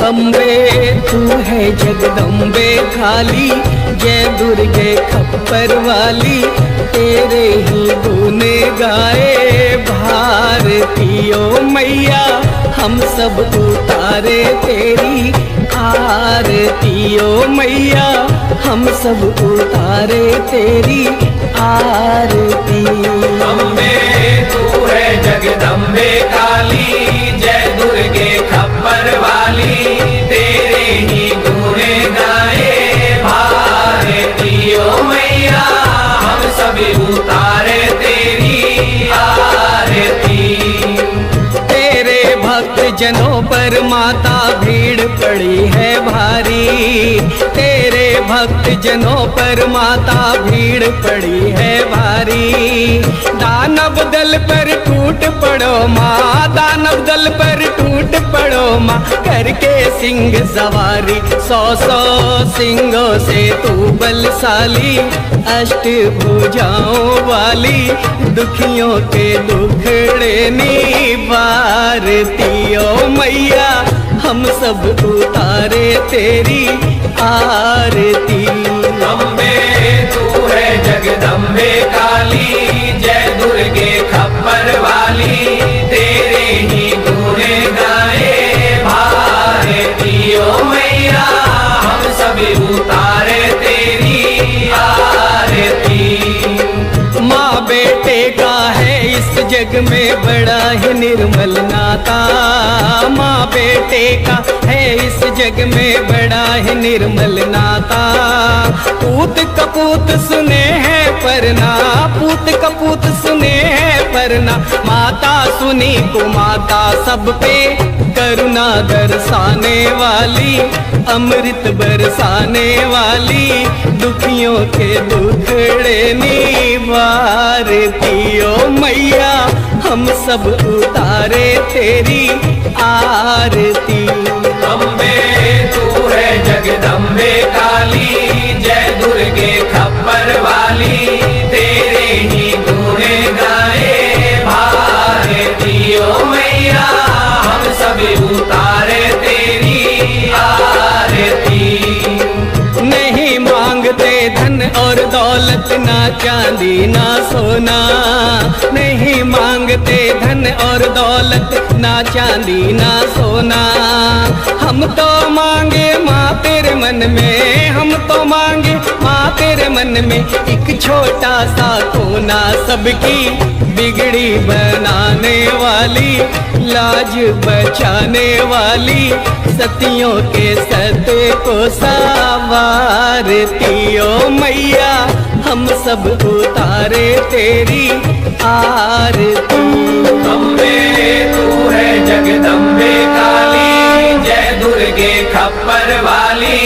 अम्बे तू है जगदम्बे काली, जय दुर्गे खप्पर वाली, तेरे ही गुने गाए भारतीयों मैया, हम सब उतारे तेरी आरतियों मैया, हम सब उतारे तेरी आरती। अम्बे तू है जगदम्बे काली, जय दुर्गे खप्पर वाली, तेरे ही गुणे गाए भारतीयों मैया, हम सभी उतारे तेरी आरती। तेरे भक्त जनों पर माता भीड़ पड़ी है भारी, तेरे भक्त जनों पर माता भीड़ पड़ी है भारी। दानव दल पर टूट पड़ो माँ, दानव दल पर टूट पड़ो माँ, करके सिंह सवारी। 100 सिंहों से तू बलशाली, अष्ट भुजाओं वाली, दुखियों के दुखड़े निवारतियों मैया, हम सब उतारे तेरी आरती। अम्बे तू है जगदम्बे काली, जय दुर्गे खप्पर वाली, तेरे ही गुणे गाए भारतीयों मैया, हम सभी उतारे तेरी आरती। माँ बेटे का है इस जग में बड़ा ही निर्मल नाता, माँ बेटे का है इस जग में बड़ा ही निर्मल नाता। पूत कपूत सुने हैं परना, पूत कपूत सुने हैं परना, माता सुनी को माता सब पे करुणा दर्शाने वाली, अमृत बरसाने वाली, दुखियों के दुखड़े निवारतियों मैया, हम सब उतारे तेरी आरती। अम्बे तू है जगदम्बे काली, जय दुर्गे खप्पर वाली, तेरे ही गुणे गाए भारतीयों मैया, हम सभी उतारे तेरी आरती। नहीं मांगते धन और दौलत, ना चांदी ना सोना, नहीं मांगते धन और दौलत, ना चांदी ना सोना। हम तो मांगे माँ तेरे मन में, हम तो मांगे माँ तेरे मन में, एक छोटा सा कोना, सबकी बिगड़ी बनाने वाली, लाज बचाने वाली, सतियों के सत्य को संवारतियों मैया, हम सब उतारे तेरी आरती। अम्बे तू है जगदम्बे काली, जय दुर्गे खप्पर वाली,